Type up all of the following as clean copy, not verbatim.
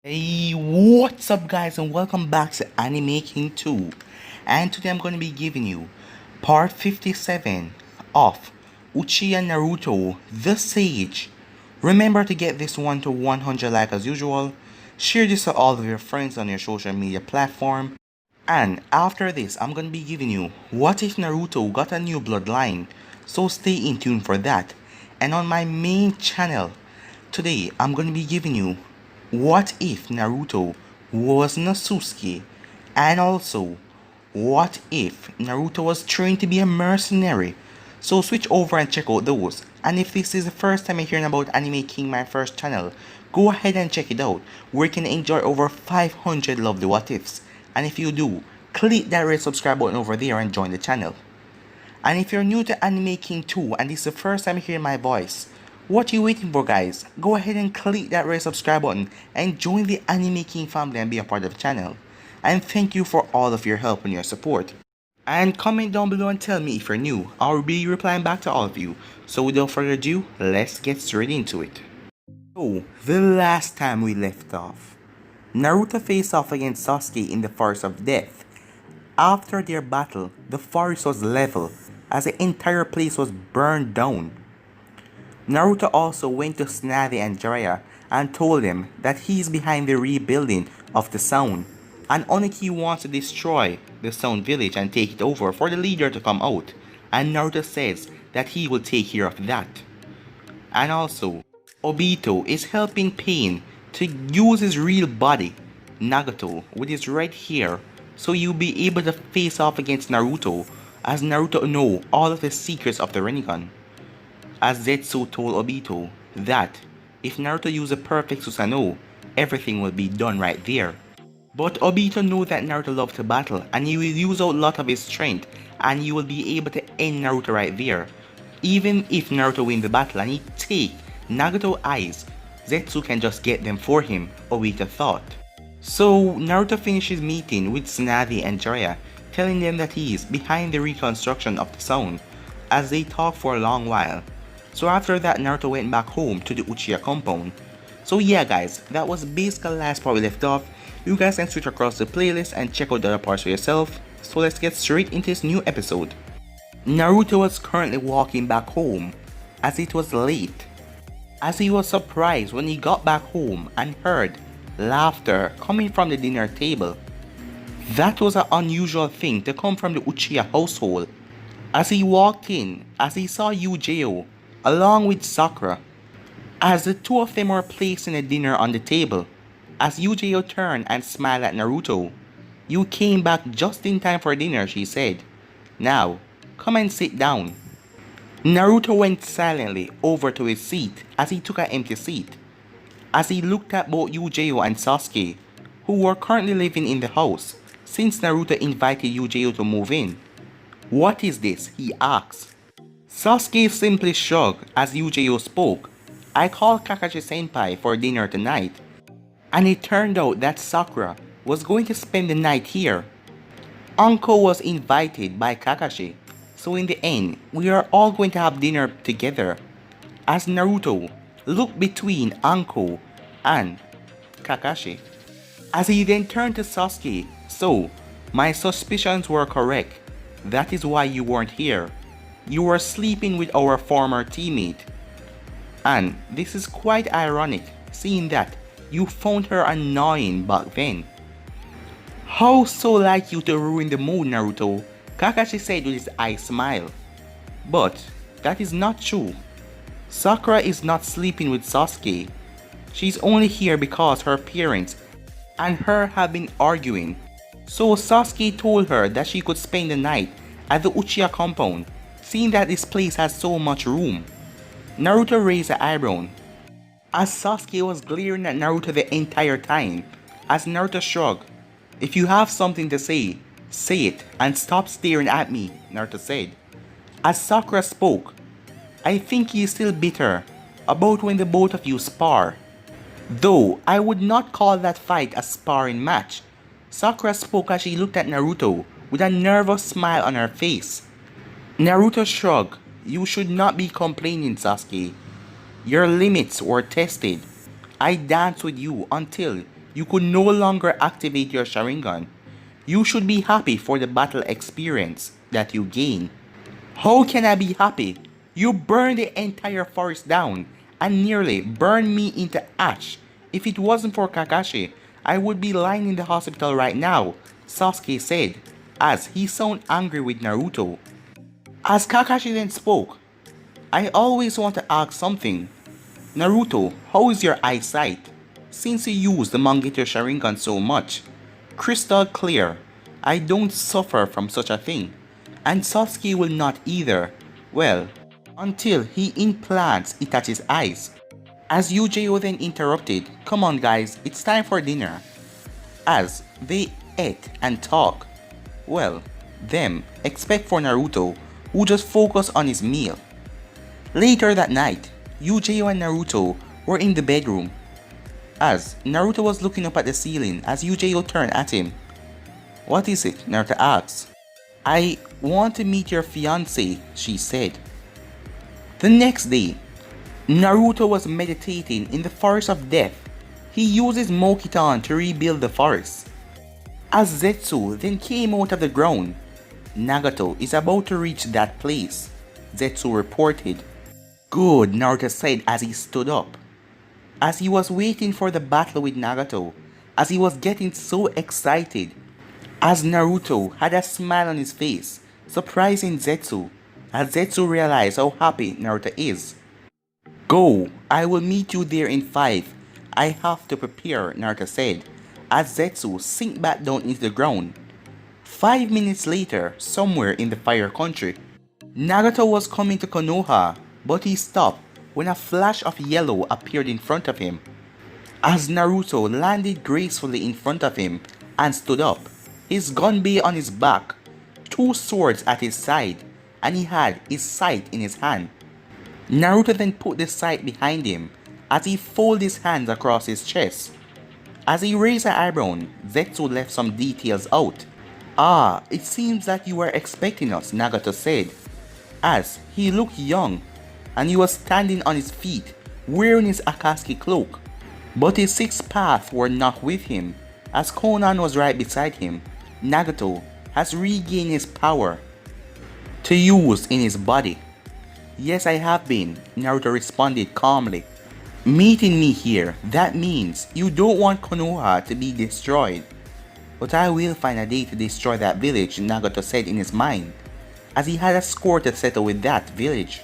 Hey, what's up guys and welcome back to Anime King 2. And today I'm going to be giving you part 57 of Uchiha Naruto the Sage. Remember to get this one to 100 like as usual. Share this to all of your friends on your social media platform. And after this I'm going to be giving you what if Naruto got a new bloodline. So stay in tune for that. And on my main channel today I'm going to be giving you what if Naruto was Natsuki? And also, what if Naruto was trained to be a mercenary? So switch over and check out those. And if this is the first time you're hearing about Anime King, my first channel, go ahead and check it out, where you can enjoy over 500 lovely what ifs. And if you do, click that red subscribe button over there and join the channel. And if you're new to Anime King 2 and this is the first time hearing my voice, what you waiting for guys? Go ahead and click that red subscribe button and join the Anime King family and be a part of the channel. And thank you for all of your help and your support. And comment down below and tell me if you're new. I'll be replying back to all of you. So without further ado, let's get straight into it. So, the last time we left off, Naruto faced off against Sasuke in the Forest of Death. After their battle, the forest was level as the entire place was burned down. Naruto also went to Tsunade and Jiraiya and told them that he is behind the rebuilding of the Sound, and Oniki wants to destroy the Sound village and take it over for the leader to come out, and Naruto says that he will take care of that. And also, Obito is helping Pain to use his real body, Nagato, with his red hair, so you'll be able to face off against Naruto, as Naruto know all of the secrets of the Rinnegan. As Zetsu told Obito that if Naruto uses a perfect Susanoo, everything will be done right there. But Obito knows that Naruto loves to battle and he will use out a lot of his strength and he will be able to end Naruto right there. Even if Naruto wins the battle and he take Nagato eyes, Zetsu can just get them for him, Obito thought. So Naruto finishes meeting with Tsunade and Jiraiya, telling them that he is behind the reconstruction of the Sound, as they talk for a long while. So after that, Naruto went back home to the Uchiha compound. So yeah guys, that was basically the last part we left off. You guys can switch across the playlist and check out the other parts for yourself. So let's get straight into this new episode. Naruto was currently walking back home as it was late. As he was surprised when he got back home and heard laughter coming from the dinner table. That was an unusual thing to come from the Uchiha household. As he walked in, as he saw Yu-Gi-Oh! Along with Sakura, as the two of them were placing the dinner on the table. As Yu-Gi-Oh! Turned and smiled at Naruto. "You came back just in time for dinner," she said. "Now, come and sit down." Naruto went silently over to his seat as he took an empty seat. As he looked at both Yu-Gi-Oh! And Sasuke, who were currently living in the house, since Naruto invited Yu-Gi-Oh! To move in. "What is this?" he asked. Sasuke simply shrugged as Yu-Gi-Oh! Spoke. "I called Kakashi-senpai for dinner tonight, and it turned out that Sakura was going to spend the night here. Anko was invited by Kakashi, so in the end, we are all going to have dinner together." As Naruto looked between Anko and Kakashi. As he then turned to Sasuke, "So, my suspicions were correct. That is why you weren't here. You were sleeping with our former teammate. And this is quite ironic, seeing that you found her annoying back then." "How so like you to ruin the mood, Naruto?" Kakashi said with his eye smile. "But that is not true. Sakura is not sleeping with Sasuke. She's only here because her parents and her have been arguing. So Sasuke told her that she could spend the night at the Uchiha compound, seeing that this place has so much room." Naruto raised an eyebrow, as Sasuke was glaring at Naruto the entire time. As Naruto shrugged, "If you have something to say it and stop staring at me," Naruto said. As Sakura spoke, "I think he is still bitter about when the both of you spar. Though I would not call that fight a sparring match." Sakura spoke as she looked at Naruto with a nervous smile on her face. Naruto shrugged. "You should not be complaining, Sasuke. Your limits were tested. I danced with you until you could no longer activate your sharingan. You should be happy for the battle experience that you gain. How can I be happy? You burned the entire forest down and nearly burned me into ash. If it wasn't for Kakashi, I would be lying in the hospital right now, Sasuke said, as he sounded angry with Naruto. As Kakashi then spoke, I always want to ask something. Naruto, how is your eyesight? Since you use the Mangekyou Sharingan so much. Crystal clear. I don't suffer from such a thing. And Sasuke will not either. Well, until he implants it at his eyes. As Uchiha then interrupted, come on guys, it's time for dinner. As they ate and talked. Well, them, except for Naruto, who just focused on his meal. Later that night, Uchiha and Naruto were in the bedroom. As Naruto was looking up at the ceiling as Uchiha turned at him. What is it? Naruto asked. I want to meet your fiancé, she said. The next day, Naruto was meditating in the forest of death. He uses Mokitan to rebuild the forest. As Zetsu then came out of the ground, Nagato is about to reach that place, Zetsu reported. Good, Naruto said as he stood up. As he was waiting for the battle with Nagato, as he was getting so excited, as Naruto had a smile on his face, surprising Zetsu, as Zetsu realized how happy Naruto is. Go, I will meet you there in 5. I have to prepare, Naruto said, as Zetsu sank back down into the ground. 5 minutes later, somewhere in the Fire Country, Nagato was coming to Konoha, but he stopped when a flash of yellow appeared in front of him. As Naruto landed gracefully in front of him and stood up, his gunbei on his back, 2 swords at his side, and he had his scythe in his hand. Naruto then put the scythe behind him as he folded his hands across his chest. As he raised an eyebrow, Zetsu left some details out. Ah, it seems that you were expecting us, Nagato said, as he looked young and he was standing on his feet wearing his Akatsuki cloak. But his 6 paths were not with him, as Konan was right beside him. Nagato has regained his power to use in his body. Yes, I have been, Naruto responded calmly. Meeting me here, that means you don't want Konoha to be destroyed. But I will find a day to destroy that village, Nagato said in his mind, as he had a score to settle with that village.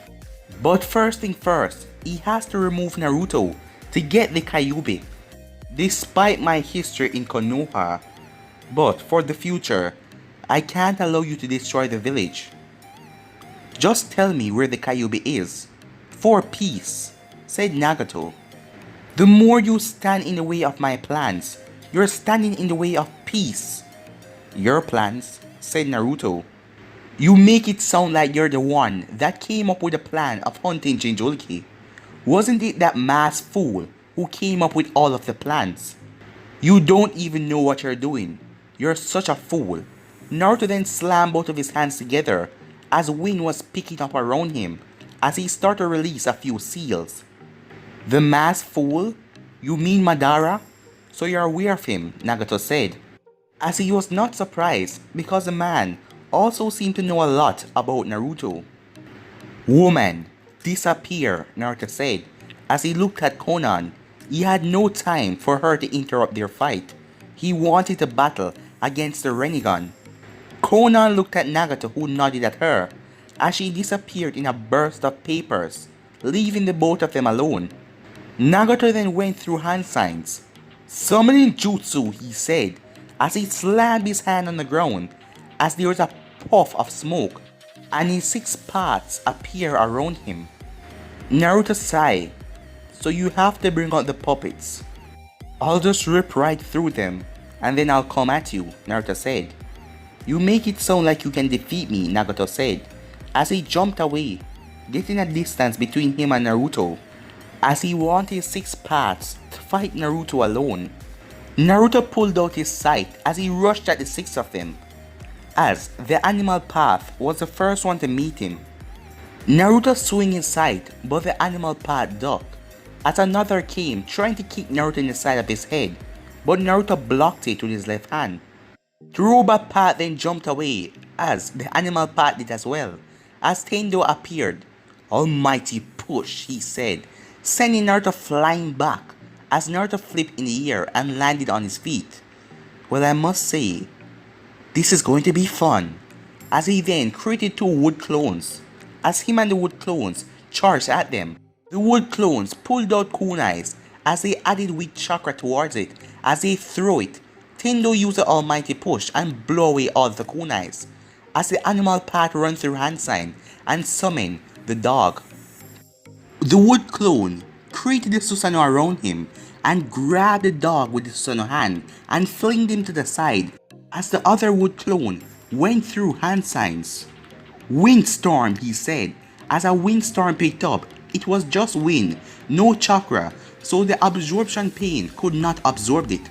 But first thing first, he has to remove Naruto to get the Kyuubi. Despite my history in Konoha, but for the future, I can't allow you to destroy the village. Just tell me where the Kyuubi is. For peace, said Nagato. The more you stand in the way of my plans, you're standing in the way of peace. Your plans, said Naruto. You make it sound like you're the one that came up with the plan of hunting Jinchuriki. Wasn't it that masked fool who came up with all of the plans? You don't even know what you're doing. You're such a fool. Naruto then slammed both of his hands together as wind was picking up around him as he started to release a few seals. The masked fool? You mean Madara? So you're aware of him, Nagato said, as he was not surprised because the man also seemed to know a lot about Naruto. Woman, disappear, Naruto said, as he looked at Konan. He had no time for her to interrupt their fight. He wanted to battle against the Rinnegan. Konan looked at Nagato, who nodded at her as she disappeared in a burst of papers, leaving the both of them alone. Nagato then went through hand signs. Summoning jutsu, he said, as he slammed his hand on the ground as there was a puff of smoke and his 6 paths appear around him. Naruto sighed. So you have to bring out the puppets. I'll just rip right through them and then I'll come at you, Naruto said. You make it sound like you can defeat me, Nagato said, as he jumped away, getting a distance between him and Naruto, as he wanted his 6 paths to fight Naruto alone. Naruto pulled out his scythe as he rushed at the 6 of them, as the animal path was the first one to meet him. Naruto swung his scythe, but the animal path ducked, as another came trying to kick Naruto in the side of his head, but Naruto blocked it with his left hand. The robot part then jumped away, as the animal part did as well, as Tendo appeared. Almighty push, he said, sending Naruto flying back, as Naruto flipped in the air and landed on his feet. Well, I must say, this is going to be fun, as he then created two wood clones. As him and the wood clones charged at them, the wood clones pulled out kunais as they added weak chakra towards it. As they threw it, Tendo used the almighty push and blew away all the kunais, as the animal part ran through hand sign and summoned the dog. The wood clone created the Susanoo around him and grabbed the dog with the Susanoo hand and flinged him to the side, as the other wood clone went through hand signs. Windstorm, he said. As a windstorm picked up, it was just wind, no chakra, so the absorption pain could not absorb it.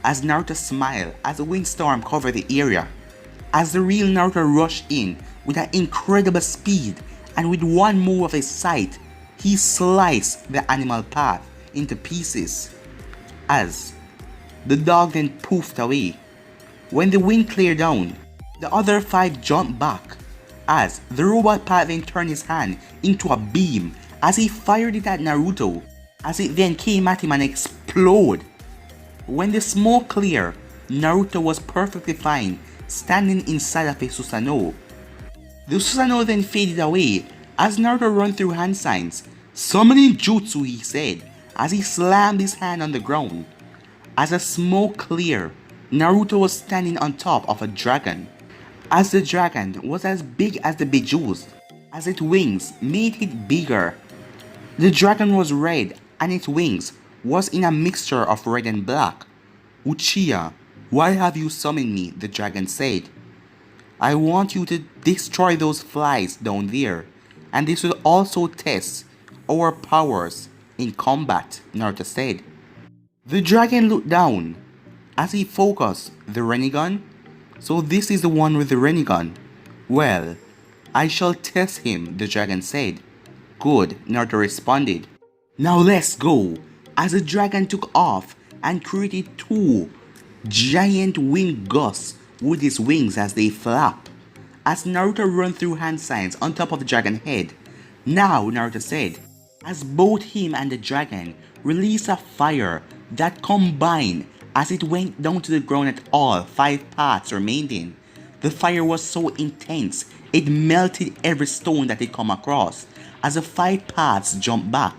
As Naruto smiled as the windstorm covered the area. As the real Naruto rushed in with an incredible speed, and with one move of his sight, he sliced the animal path into pieces. As the dog then poofed away. When the wind cleared down, the other five jumped back, as the robot path then turned his hand into a beam as he fired it at Naruto, as it then came at him and exploded. When the smoke cleared, Naruto was perfectly fine, standing inside of his Susanoo. The Susanoo then faded away as Naruto ran through hand signs. Summoning jutsu, he said, as he slammed his hand on the ground. As the smoke cleared, Naruto was standing on top of a dragon. As the dragon was as big as the Bejeweled, as its wings made it bigger. The dragon was red and its wings was in a mixture of red and black. Uchiha, why have you summoned me? The dragon said. I want you to destroy those flies down there, and this will also test our powers in combat, Naruto said. The dragon looked down as he focused the Rinnegan. So this is the one with the Rinnegan. Well, I shall test him, the dragon said. Good, Naruto responded. Now let's go, as the dragon took off and created two giant wind gusts with his wings as they flap. As Naruto ran through hand signs on top of the dragon head. Now, Naruto said, as both him and the dragon released a fire that combined as it went down to the ground at all five paths remained in. The fire was so intense, it melted every stone that it come across, as the five paths jumped back.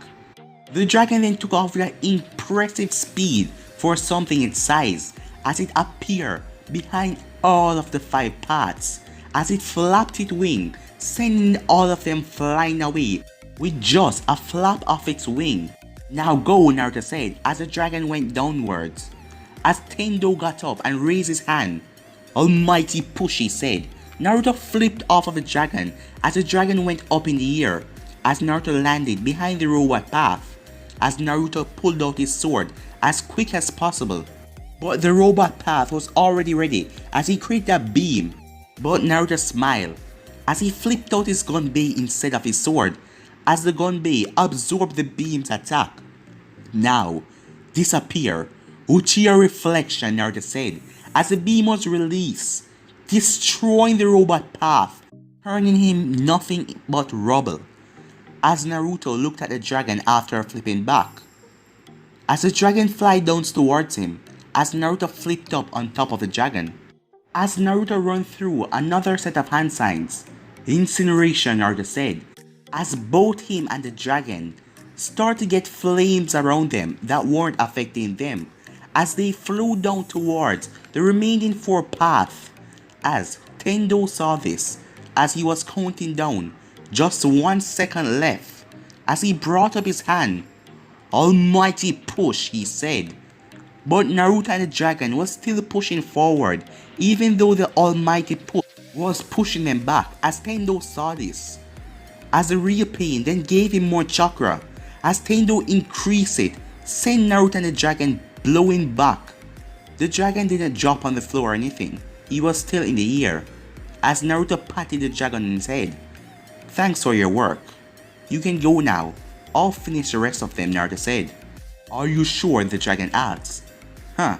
The dragon then took off with an impressive speed for something its size, as it appeared behind all of the five paths, as it flapped its wing, sending all of them flying away with just a flap of its wing. Now go, Naruto said as the dragon went downwards. As Tendo got up and raised his hand, almighty push, he said. Naruto flipped off of the dragon as the dragon went up in the air, as Naruto landed behind the robot path, as Naruto pulled out his sword as quick as possible. But the robot path was already ready as he created a beam. But Naruto smiled as he flipped out his gunbei instead of his sword, as the gunbei absorbed the beam's attack. Now, disappear. Uchiha reflection, Naruto said, as the beam was released, destroying the robot path, turning him nothing but rubble. As Naruto looked at the dragon after flipping back. As the dragon flied down towards him, as Naruto flipped up on top of the dragon. As Naruto ran through another set of hand signs, incineration, Naruto said, as both him and the dragon started to get flames around them that weren't affecting them, as they flew down towards the remaining four paths. As Tendo saw this, as he was counting down, just 1 second left, as he brought up his hand. Almighty push, he said. But Naruto and the dragon was still pushing forward, even though the almighty push was pushing them back, as Tendo saw this. As the real pain then gave him more chakra, as Tendo increased it, sent Naruto and the dragon blowing back. The dragon didn't drop on the floor or anything, he was still in the air, as Naruto patted the dragon on his head. Thanks for your work. You can go now. I'll finish the rest of them, Naruto said. Are you sure? The dragon asked. Huh,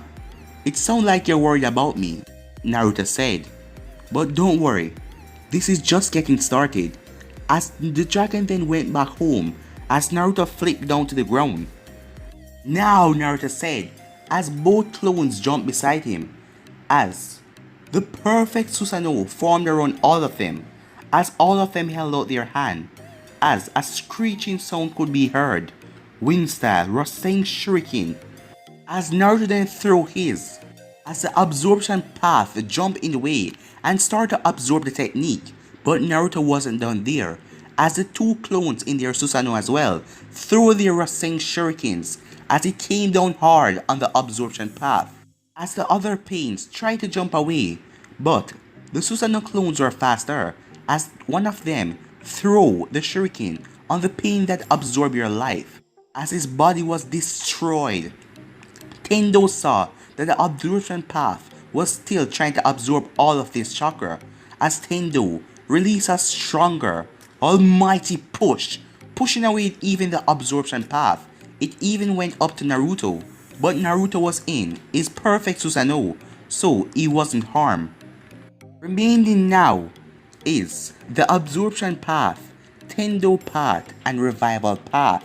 It sounds like you're worried about me, Naruto said. But don't worry, this is just getting started. As the dragon then went back home, as Naruto flipped down to the ground. Now, Naruto said, as both clones jumped beside him, as the perfect Susanoo formed around all of them, as all of them held out their hand, as a screeching sound could be heard, wind-style, Rasen shuriken, as Naruto then threw his, as the absorption path jumped in the way and started to absorb the technique, but Naruto wasn't done there, as the two clones in their Susanoo as well threw their Rasen shurikens as it came down hard on the absorption path. As the other pains tried to jump away, but the Susanoo clones were faster, as one of them threw the shuriken on the pain that absorbed your life, as his body was destroyed. Tendo saw that the absorption path was still trying to absorb all of this chakra, as Tendo released a stronger, almighty push, pushing away even the absorption path. It even went up to Naruto, but Naruto was in his perfect Susanoo, so he wasn't harmed. Remaining now is the absorption path, Tendo path, and revival path.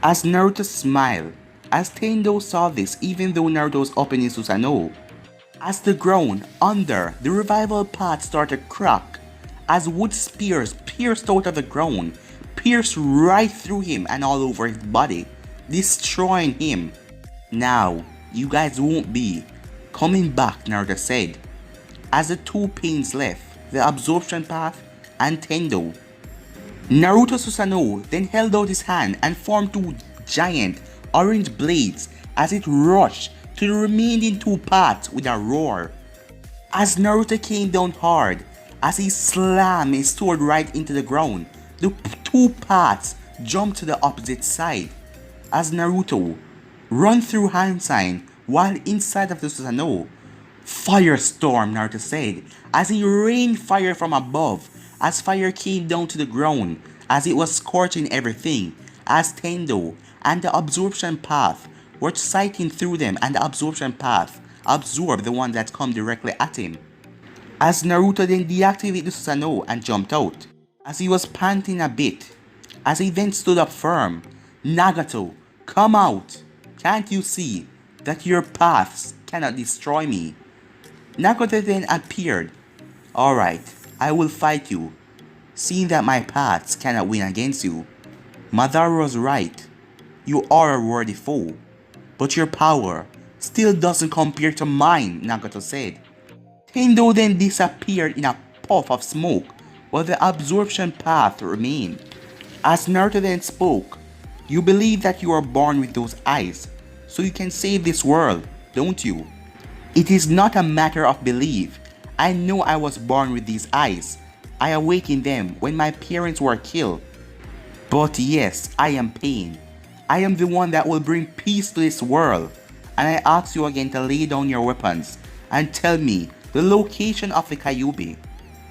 As Naruto smiled, as Tendo saw this even though Naruto was up in his Susanoo, as the ground under the revival path started to crack, as wood spears pierced out of the ground, pierced right through him and all over his body, destroying him. Now, you guys won't be coming back, Naruto said, as the two pains left, the absorption path and Tendo. Naruto Susanoo then held out his hand and formed two giant orange blades as it rushed to the remaining two paths with a roar. As Naruto came down hard, as he slammed his sword right into the ground, the two paths jumped to the opposite side. As Naruto run through hand sign while inside of the Susanoo. Firestorm, Naruto said, as he rained fire from above, as fire came down to the ground, as it was scorching everything, as Tendo and the absorption path were sighting through them, and the absorption path absorbed the one that come directly at him. As Naruto then deactivated the Susanoo and jumped out, as he was panting a bit, as he then stood up firm. Nagato, come out! Can't you see that your paths cannot destroy me? Nagato then appeared. Alright, I will fight you, seeing that my paths cannot win against you. Madara was right. You are a worthy foe, but your power still doesn't compare to mine, Nagato said. Tendo then disappeared in a puff of smoke, while the absorption path remained. As Naruto then spoke, you believe that you are born with those eyes, so you can save this world, don't you? It is not a matter of belief. I know I was born with these eyes. I awakened them when my parents were killed. But yes, I am Pain. I am the one that will bring peace to this world. And I ask you again to lay down your weapons and tell me the location of the Kyuubi.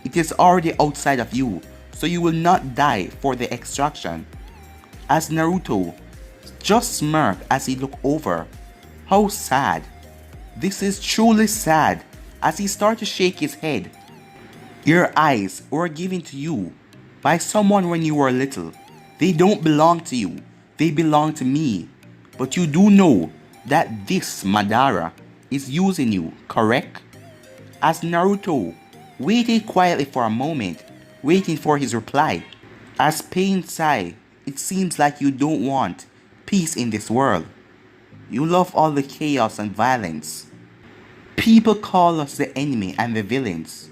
It is already outside of you, so you will not die for the extraction. As Naruto just smirked as he looked over. How sad. This is truly sad, as he started to shake his head. Your eyes were given to you by someone when you were little. They don't belong to you, they belong to me. But you do know that this Madara is using you, correct? As Naruto waited quietly for a moment, waiting for his reply. As Pain sighed, it seems like you don't want peace in this world. You love all the chaos and violence. People call us the enemy and the villains,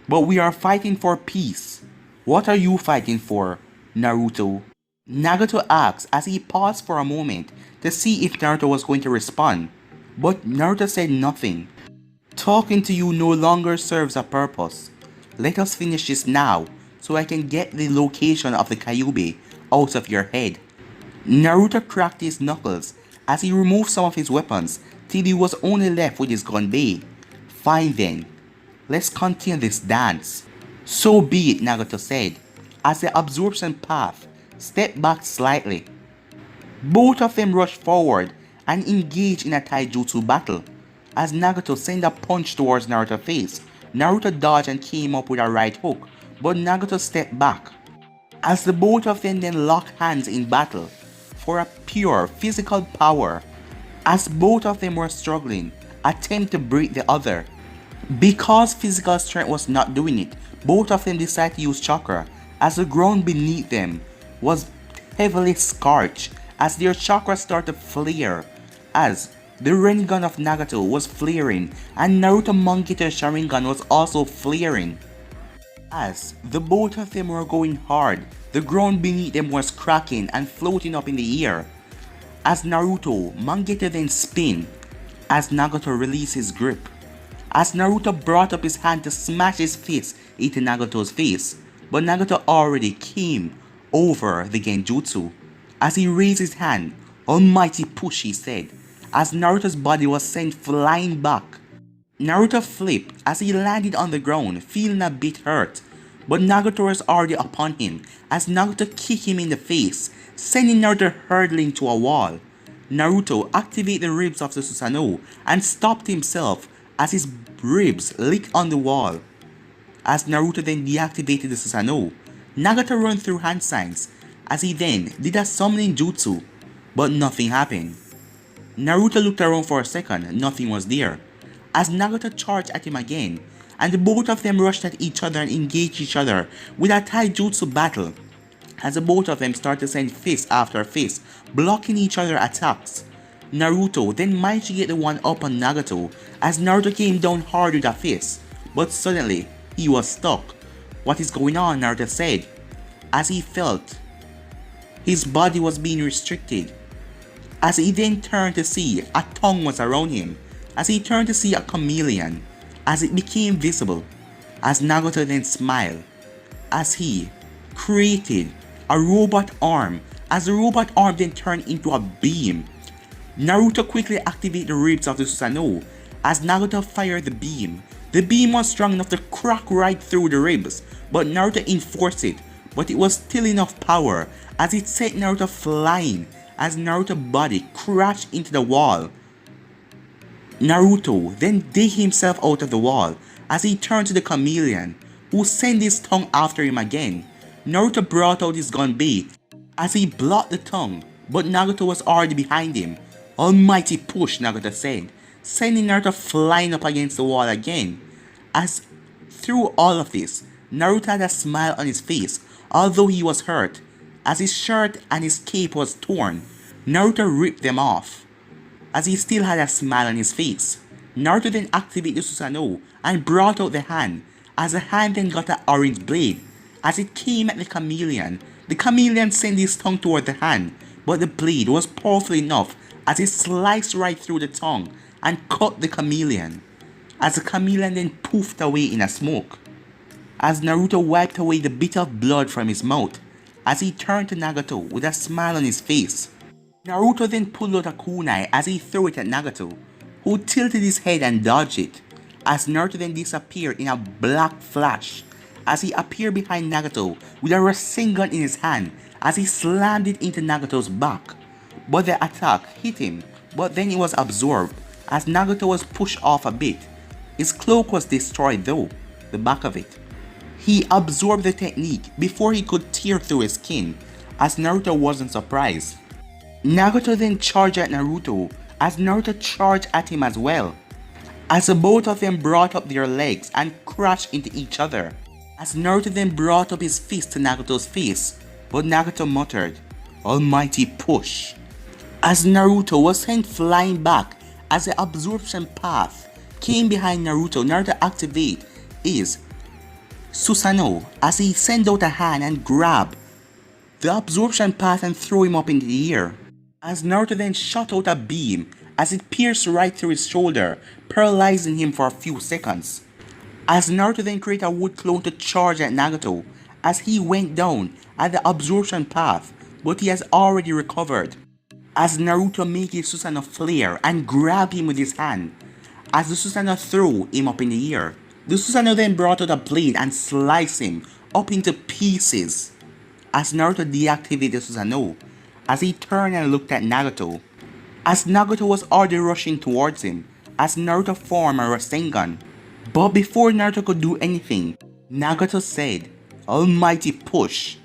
but we are fighting for peace. What are you fighting for, Naruto? Nagato asked as he paused for a moment to see if Naruto was going to respond, but Naruto said nothing. Talking to you no longer serves a purpose. Let us finish this now so I can get the location of the Kyuubi out of your head. Naruto cracked his knuckles as he removed some of his weapons till he was only left with his gunbei. Fine then, let's continue this dance. So be it, Nagato said, as the absorption path stepped back slightly. Both of them rushed forward and engaged in a taijutsu battle. as Nagato sent a punch towards Naruto's face. Naruto dodged and came up with a right hook, but Nagato stepped back. As the both of them then locked hands in battle for a pure physical power, as both of them were struggling, attempt to break the other. Because physical strength was not doing it, both of them decided to use chakra, as the ground beneath them was heavily scorched as their chakra started to flare, as the Rinnegan of Nagato was flaring and Naruto Mangekyo's sharingan was also flaring. As the both of them were going hard, the ground beneath them was cracking and floating up in the air. As Naruto Mangekyo then spin, as Nagato released his grip. As Naruto brought up his hand to smash his fist into Nagato's face, but Nagato already came over the genjutsu. As he raised his hand, "Almighty push," he said, as Naruto's body was sent flying back. Naruto flipped as he landed on the ground, feeling a bit hurt, but Nagato was already upon him as Nagato kicked him in the face, sending Naruto hurtling to a wall. Naruto activated the ribs of the Susanoo and stopped himself as his ribs licked on the wall. As Naruto then deactivated the Susanoo, Nagato ran through hand signs as he then did a summoning jutsu, but nothing happened. Naruto looked around for a second, nothing was there, as Nagato charged at him again, and the both of them rushed at each other and engaged each other with a taijutsu battle, as the both of them started to send fist after fist, blocking each other's attacks. Naruto then managed to get the one up on Nagato as Naruto came down hard with a fist, but suddenly he was stuck. "What is going on?" Naruto said, as he felt his body was being restricted. As he then turned to see, a tongue was around him, as he turned to see a chameleon, as it became visible, as Nagato then smiled, as he created a robot arm, as the robot arm then turned into a beam. Naruto quickly activated the ribs of the Susanoo, as Nagato fired the beam. The beam was strong enough to crack right through the ribs, but Naruto enforced it, but it was still enough power, as it sent Naruto flying, as Naruto's body crashed into the wall. Naruto then dig himself out of the wall as he turned to the chameleon, who sent his tongue after him again. Naruto brought out his gunbei as he blocked the tongue, but Nagato was already behind him. "Almighty push," Nagato said, sending Naruto flying up against the wall again. As through all of this, Naruto had a smile on his face, although he was hurt, as his shirt and his cape was torn. Naruto ripped them off, as he still had a smile on his face. Naruto then activated the Susanoo and brought out the hand, as the hand then got an orange blade. As it came at the chameleon sent his tongue toward the hand, but the blade was powerful enough as it sliced right through the tongue and cut the chameleon, as the chameleon then poofed away in a smoke. As Naruto wiped away the bit of blood from his mouth, as he turned to Nagato with a smile on his face. Naruto then pulled out a kunai as he threw it at Nagato, who tilted his head and dodged it, as Naruto then disappeared in a black flash, as he appeared behind Nagato with a Rasengan in his hand as he slammed it into Nagato's back. But the attack hit him, but then it was absorbed as Nagato was pushed off a bit. His cloak was destroyed though, the back of it. He absorbed the technique before he could tear through his skin, as Naruto wasn't surprised. Nagato then charged at Naruto, as Naruto charged at him as well, as the both of them brought up their legs and crashed into each other. As Naruto then brought up his fist to Nagato's face, but Nagato muttered, "Almighty push," as Naruto was sent flying back as the absorption path came behind Naruto. Naruto activated his Susanoo as he sent out a hand and grabbed the absorption path and threw him up in the air. As Naruto then shot out a beam as it pierced right through his shoulder, paralyzing him for a few seconds. As Naruto then created a wood clone to charge at Nagato as he went down at the absorption path, but he has already recovered. As Naruto made his Susanoo flare and grabbed him with his hand, as the Susanoo threw him up in the air. The Susanoo then brought out a blade and sliced him up into pieces. As Naruto deactivated the Susanoo, as he turned and looked at Nagato, as Nagato was already rushing towards him, as Naruto formed a Rasengan. But before Naruto could do anything, Nagato said, "Almighty push,"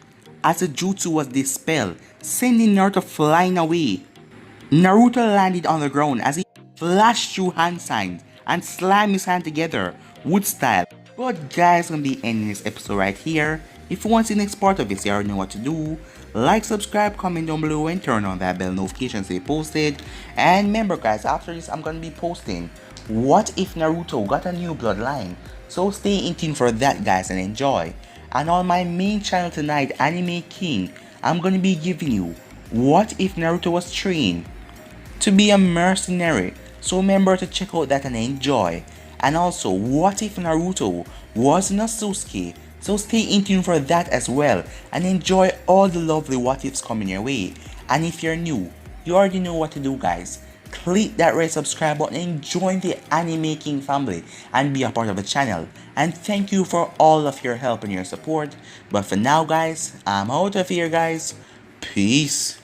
as the jutsu was dispelled, sending Naruto flying away. Naruto landed on the ground as he flashed through hand signs and slammed his hand together, wood style. But guys, I'm gonna be ending this episode right here. If you want to see the next part of this, you already know what to do. Like, subscribe, comment down below, and turn on that bell notification so you posted. And remember guys, after this I'm gonna be posting what if Naruto got a new bloodline. So stay in tune for that guys and enjoy. And on my main channel tonight, Anime King, I'm gonna be giving you what if Naruto was trained to be a mercenary. So remember to check out that and enjoy. And also, what if Naruto was not Sasuke? So stay in tune for that as well and enjoy all the lovely what ifs coming your way. And if you're new, you already know what to do guys. Click that red subscribe button and join the Anime King family and be a part of the channel. And thank you for all of your help and your support. But for now guys, I'm out of here guys. Peace.